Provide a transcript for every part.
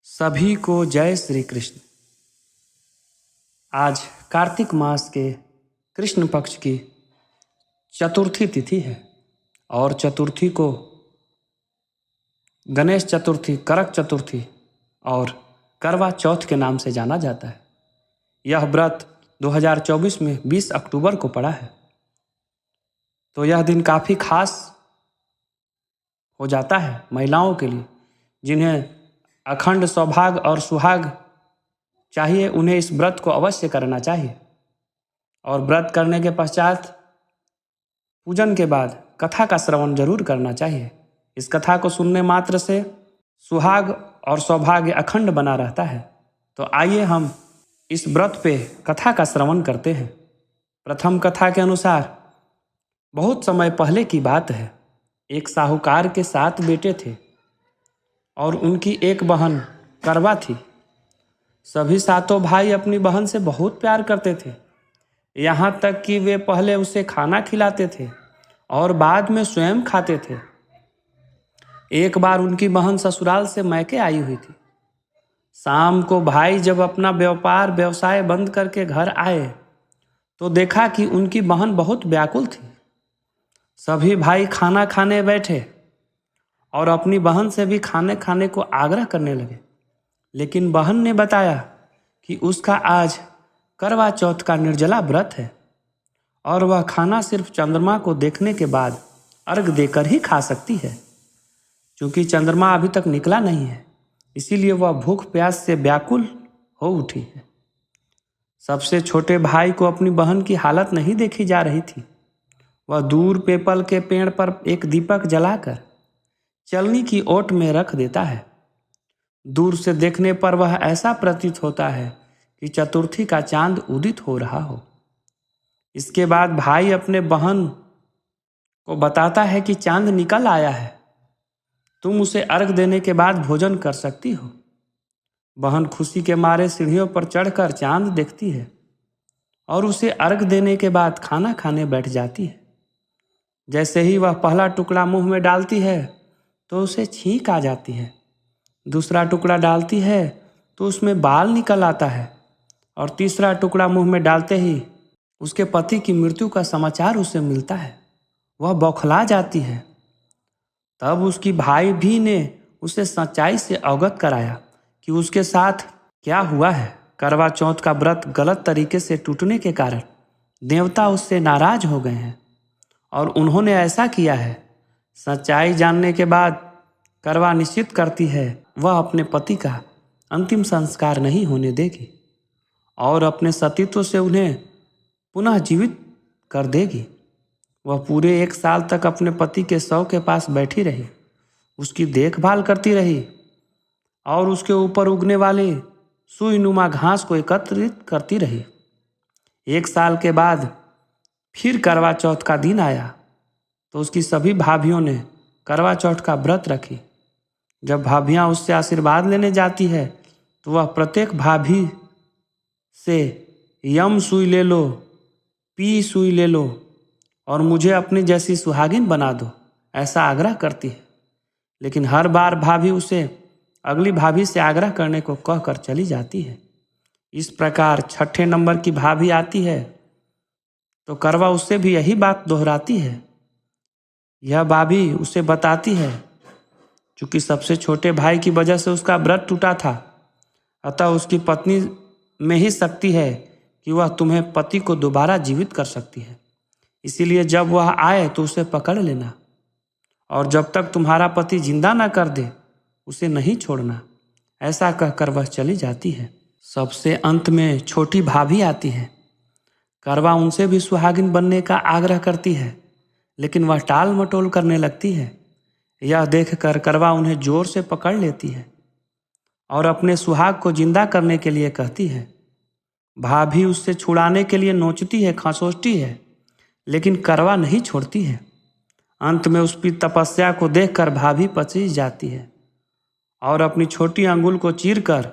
सभी को जय श्री कृष्ण। आज कार्तिक मास के कृष्ण पक्ष की चतुर्थी तिथि है और चतुर्थी को गणेश चतुर्थी, करक चतुर्थी और करवा चौथ के नाम से जाना जाता है। यह व्रत 2024 में 20 अक्टूबर को पड़ा है, तो यह दिन काफ़ी खास हो जाता है महिलाओं के लिए, जिन्हें अखंड सौभाग्य और सुहाग चाहिए। उन्हें इस व्रत को अवश्य करना चाहिए और व्रत करने के पश्चात पूजन के बाद कथा का श्रवण जरूर करना चाहिए। इस कथा को सुनने मात्र से सुहाग और सौभाग्य अखंड बना रहता है। तो आइए हम इस व्रत पे कथा का श्रवण करते हैं। प्रथम कथा के अनुसार बहुत समय पहले की बात है। एक साहूकार के 7 बेटे थे और उनकी एक बहन करवा थी। सभी 7 भाई अपनी बहन से बहुत प्यार करते थे, यहाँ तक कि वे पहले उसे खाना खिलाते थे और बाद में स्वयं खाते थे। एक बार उनकी बहन ससुराल से मैके आई हुई थी। शाम को भाई जब अपना व्यवसाय बंद करके घर आए तो देखा कि उनकी बहन बहुत व्याकुल थी। सभी भाई खाना खाने बैठे और अपनी बहन से भी खाने को आग्रह करने लगे, लेकिन बहन ने बताया कि उसका आज करवा चौथ का निर्जला व्रत है और वह खाना सिर्फ चंद्रमा को देखने के बाद अर्घ देकर ही खा सकती है। क्योंकि चंद्रमा अभी तक निकला नहीं है, इसीलिए वह भूख प्यास से व्याकुल हो उठी है। सबसे छोटे भाई को अपनी बहन की हालत नहीं देखी जा रही थी। वह दूर पीपल के पेड़ पर एक दीपक जलाकर चलनी की ओट में रख देता है। दूर से देखने पर वह ऐसा प्रतीत होता है कि चतुर्थी का चांद उदित हो रहा हो। इसके बाद भाई अपने बहन को बताता है कि चांद निकल आया है, तुम उसे अर्घ देने के बाद भोजन कर सकती हो। बहन खुशी के मारे सीढ़ियों पर चढ़कर चांद देखती है और उसे अर्घ देने के बाद खाना खाने बैठ जाती है। जैसे ही वह पहला टुकड़ा मुंह में डालती है तो उसे छींक आ जाती है। दूसरा टुकड़ा डालती है तो उसमें बाल निकल आता है और तीसरा टुकड़ा मुंह में डालते ही उसके पति की मृत्यु का समाचार उसे मिलता है। वह बौखला जाती है। तब उसकी भाई भी ने उसे सच्चाई से अवगत कराया कि उसके साथ क्या हुआ है। करवा चौथ का व्रत गलत तरीके से टूटने के कारण देवता उससे नाराज हो गए हैं और उन्होंने ऐसा किया है। सच्चाई जानने के बाद करवा निश्चित करती है वह अपने पति का अंतिम संस्कार नहीं होने देगी और अपने सतीत्व से उन्हें पुनः जीवित कर देगी। वह पूरे 1 साल तक अपने पति के शव के पास बैठी रही, उसकी देखभाल करती रही और उसके ऊपर उगने वाले सुईनुमा घास को एकत्रित करती रही। 1 साल के बाद फिर करवा चौथ का दिन आया तो उसकी सभी भाभियों ने करवा चौथ का व्रत रखी। जब भाभियाँ उससे आशीर्वाद लेने जाती है तो वह प्रत्येक भाभी से यम सुई ले लो, पी सुई ले लो और मुझे अपनी जैसी सुहागिन बना दो, ऐसा आग्रह करती है। लेकिन हर बार भाभी उसे अगली भाभी से आग्रह करने को कहकर चली जाती है। इस प्रकार 6ठे नंबर की भाभी आती है तो करवा उससे भी यही बात दोहराती है। यह भाभी उसे बताती है क्योंकि सबसे छोटे भाई की वजह से उसका व्रत टूटा था, अतः उसकी पत्नी में ही शक्ति है कि वह तुम्हें पति को दोबारा जीवित कर सकती है। इसीलिए जब वह आए तो उसे पकड़ लेना और जब तक तुम्हारा पति जिंदा ना कर दे उसे नहीं छोड़ना। ऐसा कहकर वह चली जाती है। सबसे अंत में छोटी भाभी आती है। करवा उनसे भी सुहागिन बनने का आग्रह करती है, लेकिन वह टाल मटोल करने लगती है। यह देखकर करवा उन्हें जोर से पकड़ लेती है और अपने सुहाग को जिंदा करने के लिए कहती है। भाभी उससे छुड़ाने के लिए नोचती है, खसोटती है, लेकिन करवा नहीं छोड़ती है। अंत में उसकी तपस्या को देखकर भाभी पसीज जाती है और अपनी छोटी अंगुल को चीरकर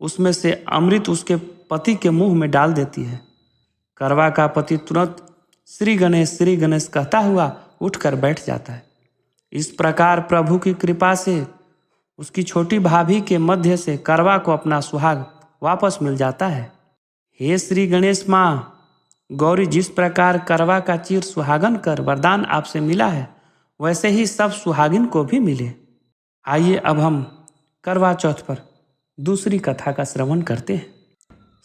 उसमें से अमृत उसके पति के मुंह में डाल देती है। करवा का पति तुरंत श्री गणेश कहता हुआ उठकर बैठ जाता है। इस प्रकार प्रभु की कृपा से उसकी छोटी भाभी के मध्य से करवा को अपना सुहाग वापस मिल जाता है। हे श्री गणेश माँ गौरी, जिस प्रकार करवा का चिर सुहागन कर वरदान आपसे मिला है, वैसे ही सब सुहागिन को भी मिले। आइए अब हम करवा चौथ पर दूसरी कथा का श्रवण करते हैं।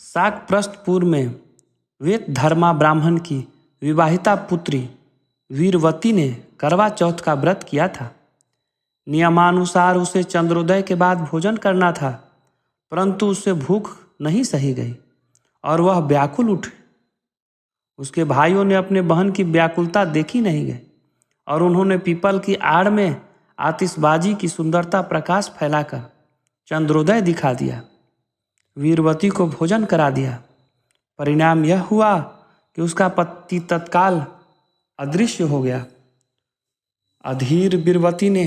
शाकप्रस्थपुर में वेद धर्मा ब्राह्मण की विवाहिता पुत्री वीरवती ने करवा चौथ का व्रत किया था। नियमानुसार उसे चंद्रोदय के बाद भोजन करना था, परंतु उससे भूख नहीं सही गई और वह व्याकुल उठ। उसके भाइयों ने अपने बहन की व्याकुलता देखी नहीं गई और उन्होंने पीपल की आड़ में आतिशबाजी की सुंदरता प्रकाश फैलाकर चंद्रोदय दिखा दिया। वीरवती को भोजन करा दिया। परिणाम यह हुआ कि उसका पति तत्काल अदृश्य हो गया। अधीर वीरवती ने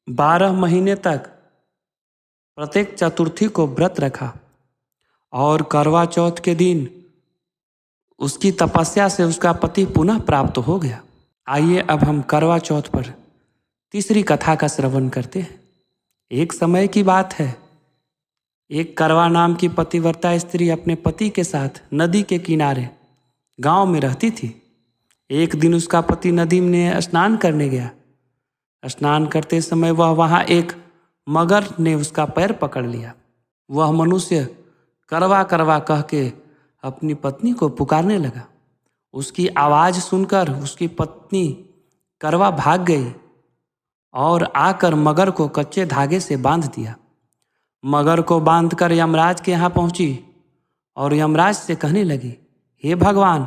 12 महीने तक प्रत्येक चतुर्थी को व्रत रखा और करवा चौथ के दिन उसकी तपस्या से उसका पति पुनः प्राप्त हो गया। आइए अब हम करवा चौथ पर तीसरी कथा का श्रवण करते हैं। एक समय की बात है, एक करवा नाम की पतिव्रता स्त्री अपने पति के साथ नदी के किनारे गांव में रहती थी। एक दिन उसका पति नदी में स्नान करने गया। स्नान करते समय वहाँ एक मगर ने उसका पैर पकड़ लिया। वह मनुष्य करवा करवा कह के अपनी पत्नी को पुकारने लगा। उसकी आवाज़ सुनकर उसकी पत्नी करवा भाग गई और आकर मगर को कच्चे धागे से बांध दिया। मगर को बांधकर यमराज के यहाँ पहुंची और यमराज से कहने लगी, हे भगवान,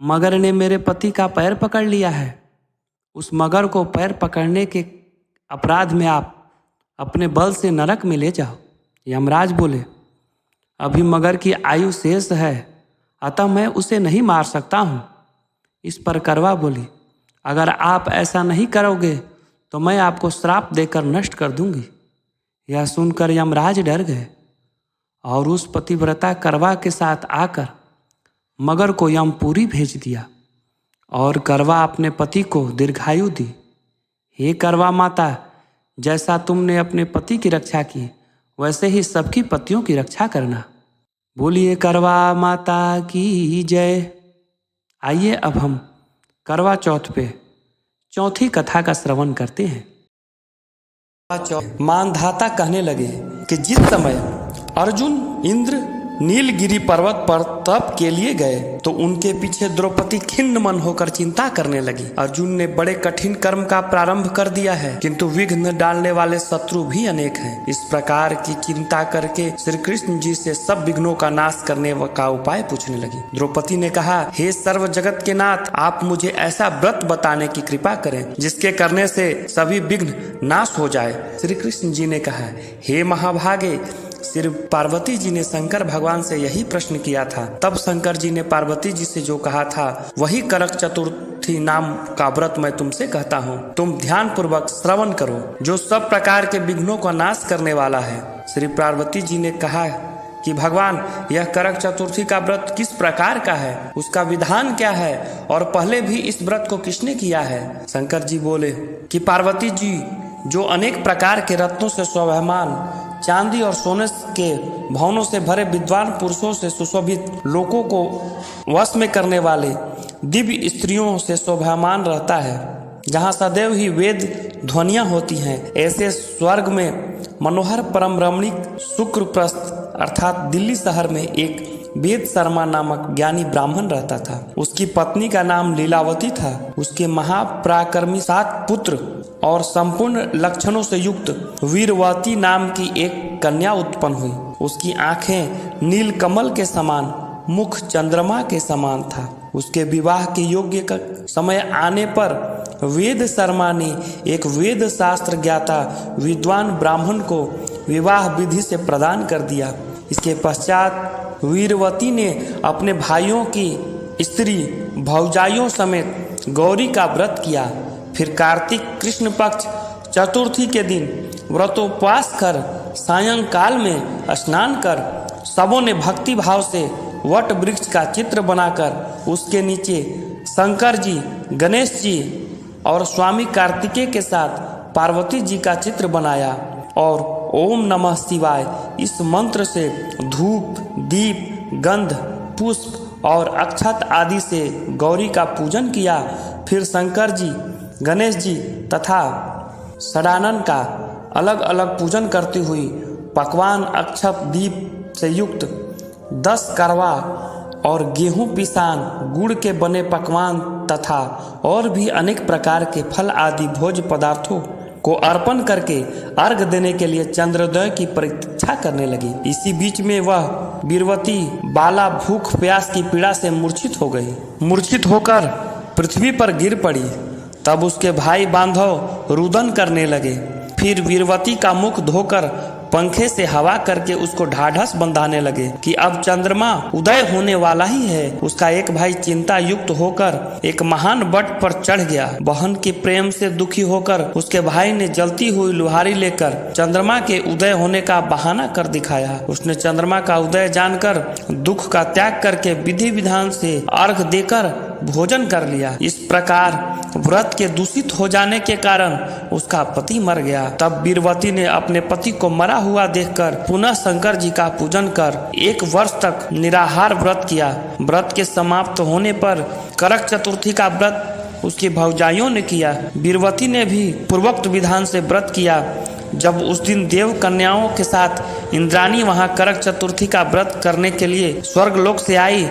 मगर ने मेरे पति का पैर पकड़ लिया है। उस मगर को पैर पकड़ने के अपराध में आप अपने बल से नरक में ले जाओ। यमराज बोले, अभी मगर की आयु शेष है, अतः मैं उसे नहीं मार सकता हूँ। इस पर करवा बोली, अगर आप ऐसा नहीं करोगे तो मैं आपको श्राप देकर नष्ट कर दूंगी। यह सुनकर यमराज डर गए और उस पतिव्रता करवा के साथ आकर मगर को यमपुरी भेज दिया और करवा अपने पति को दीर्घायु दी। हे करवा माता, जैसा तुमने अपने पति की रक्षा की, वैसे ही सबकी पतियों की रक्षा करना। बोलिए करवा माता की जय। आइए अब हम करवा चौथ पे चौथी कथा का श्रवण करते हैं। मानधाता कहने लगे कि जिस समय अर्जुन इंद्र नीलगिरी पर्वत पर तप के लिए गए तो उनके पीछे द्रौपदी खिन्न मन होकर चिंता करने लगी। अर्जुन ने बड़े कठिन कर्म का प्रारंभ कर दिया है, किंतु विघ्न डालने वाले शत्रु भी अनेक हैं। इस प्रकार की चिंता करके श्री कृष्ण जी से सब विघ्नों का नाश करने का उपाय पूछने लगी। द्रौपदी ने कहा, हे सर्व जगत के नाथ, आप मुझे ऐसा व्रत बताने की कृपा करें जिसके करने से सभी विघ्न नाश हो जाए। श्री कृष्ण जी ने कहा, हे महाभागे, श्री पार्वती जी ने शंकर भगवान से यही प्रश्न किया था। तब शंकर जी ने पार्वती जी से जो कहा था वही करक चतुर्थी नाम का व्रत मैं तुमसे कहता हूँ। तुम ध्यान पूर्वक श्रवण करो, जो सब प्रकार के विघ्नों का नाश करने वाला है। श्री पार्वती जी ने कहा कि भगवान, यह करक चतुर्थी का व्रत किस प्रकार का है, उसका विधान क्या है और पहले भी इस व्रत को किसने किया है। शंकर जी बोले कि पार्वती जी, जो अनेक प्रकार के रत्नों से शोभायमान, चांदी और सोने के भवनों से भरे विद्वान पुरुषों से सुशोभित, लोगों को वश में करने वाले दिव्य स्त्रियों से शोभायमान रहता है, जहाँ सदैव ही वेद ध्वनियाँ होती हैं। ऐसे स्वर्ग में मनोहर परम रमणीक शुक्रप्रस्थ अर्थात दिल्ली शहर में एक वेद शर्मा नामक ज्ञानी ब्राह्मण रहता था। उसकी पत्नी का नाम लीलावती था। उसके महापराक्रमी 7 पुत्र और संपूर्ण लक्षणों से युक्त वीरवती नाम की एक कन्या उत्पन्न हुई। उसकी आंखें नील कमल के समान, मुख चंद्रमा के समान था। उसके विवाह के योग्य का समय आने पर वेद शर्मा ने एक वेद शास्त्र ज्ञाता विद्वान ब्राह्मण को विवाह विधि से प्रदान कर दिया। इसके पश्चात वीरवती ने अपने भाइयों की स्त्री भौजाइयों समेत गौरी का व्रत किया। फिर कार्तिक कृष्ण पक्ष चतुर्थी के दिन व्रतोपवास कर सायंकाल में स्नान कर सबों ने भक्ति भाव से वट वृक्ष का चित्र बनाकर उसके नीचे शंकर जी, गणेश जी और स्वामी कार्तिकेय के साथ पार्वती जी का चित्र बनाया और ओम नमः शिवाय इस मंत्र से धूप, दीप, गंध, पुष्प और अक्षत आदि से गौरी का पूजन किया। फिर शंकर जी, गणेश जी तथा षडानन का अलग अलग पूजन करती हुई पकवान अक्षत दीप से युक्त 10 करवा और गेहूं पिसान गुड़ के बने पकवान तथा और भी अनेक प्रकार के फल आदि भोज पदार्थों को अर्पण करके अर्घ देने के लिए चंद्रोदय की प्रतीक्षा करने लगी। इसी बीच में वह बीरवती बाला भूख प्यास की पीड़ा से मूर्छित हो गई। मूर्छित होकर पृथ्वी पर गिर पड़ी। तब उसके भाई बांधव रुदन करने लगे। फिर वीरवती का मुख धोकर पंखे से हवा करके उसको ढाढ़स बंधाने लगे कि अब चंद्रमा उदय होने वाला ही है। उसका एक भाई चिंता युक्त होकर एक महान वट पर चढ़ गया। बहन के प्रेम से दुखी होकर उसके भाई ने जलती हुई लोहारी लेकर चंद्रमा के उदय होने का बहाना कर दिखाया। उसने चंद्रमा का उदय जानकर दुख का त्याग करके विधि विधान से अर्घ देकर भोजन कर लिया। इस प्रकार व्रत के दूषित हो जाने के कारण उसका पति मर गया। तब बीरवती ने अपने पति को मरा हुआ देखकर पुनः शंकर जी का पूजन कर 1 वर्ष तक निराहार व्रत किया। व्रत के समाप्त होने पर करक चतुर्थी का व्रत उसकी भौजाइयों ने किया। बीरवती ने भी पूर्वोक्त विधान से व्रत किया। जब उस दिन देव कन्याओं के साथ इंद्राणी वहां करक चतुर्थी का व्रत करने के लिए स्वर्गलोक से आई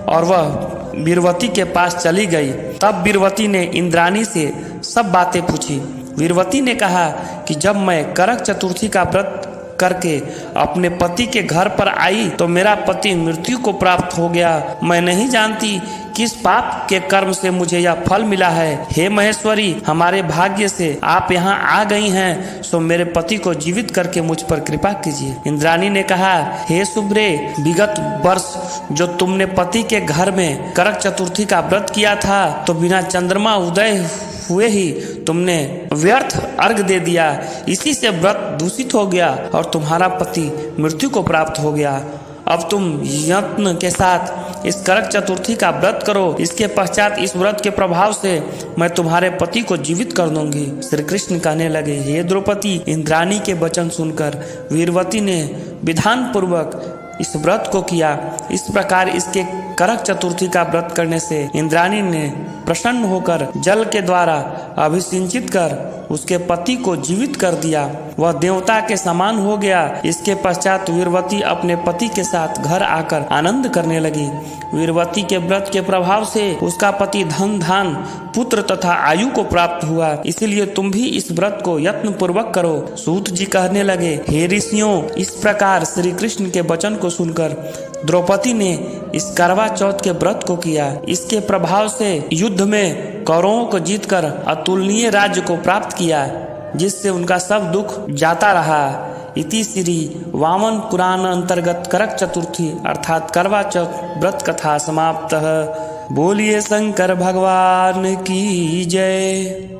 और वह बीरवती के पास चली गई। तब बीरवती ने इंद्राणी से सब बातें पूछी। बीरवती ने कहा कि जब मैं करक चतुर्थी का व्रत करके अपने पति के घर पर आई तो मेरा पति मृत्यु को प्राप्त हो गया। मैं नहीं जानती किस पाप के कर्म से मुझे यह फल मिला है। हे महेश्वरी, हमारे भाग्य से आप यहाँ आ गई हैं, सो मेरे पति को जीवित करके मुझ पर कृपा कीजिए। इंद्राणी ने कहा, हे शुभ्रे, विगत वर्ष जो तुमने पति के घर में करक चतुर्थी का व्रत किया था तो बिना चंद्रमा उदय हुए ही तुमने व्यर्थ अर्घ दे दिया। इसी से व्रत दूषित हो गया और तुम्हारा पति मृत्यु को प्राप्त हो गया। अब तुम यत्न के साथ इस करक चतुर्थी का व्रत करो। इसके पश्चात इस व्रत के प्रभाव से मैं तुम्हारे पति को जीवित कर दूंगी। श्री कृष्ण कहने लगे, हे द्रौपदी, इंद्राणी के वचन सुनकर वीरवती ने विधान पूर्वक इस व्रत को किया। इस प्रकार इसके करक चतुर्थी का व्रत करने से इंद्राणी ने प्रसन्न होकर जल के द्वारा अभिसिंचित कर उसके पति को जीवित कर दिया। वह देवता के समान हो गया। इसके पश्चात वीरवती अपने पति के साथ घर आकर आनंद करने लगी। वीरवती के व्रत के प्रभाव से उसका पति धन धान पुत्र तथा आयु को प्राप्त हुआ। इसीलिए तुम भी इस व्रत को यत्न पूर्वक करो। सूत जी कहने लगे, हे ऋषियों, इस प्रकार श्री कृष्ण के वचन को सुनकर द्रौपदी ने इस करवा चौथ के व्रत को किया। इसके प्रभाव से युद्ध में कौरवों को जीतकर अतुलनीय राज्य को प्राप्त किया, जिससे उनका सब दुख जाता रहा। इति श्री वामन पुराण अंतर्गत करक चतुर्थी अर्थात करवा चौथ व्रत कथा समाप्त। बोलिए शंकर भगवान की जय।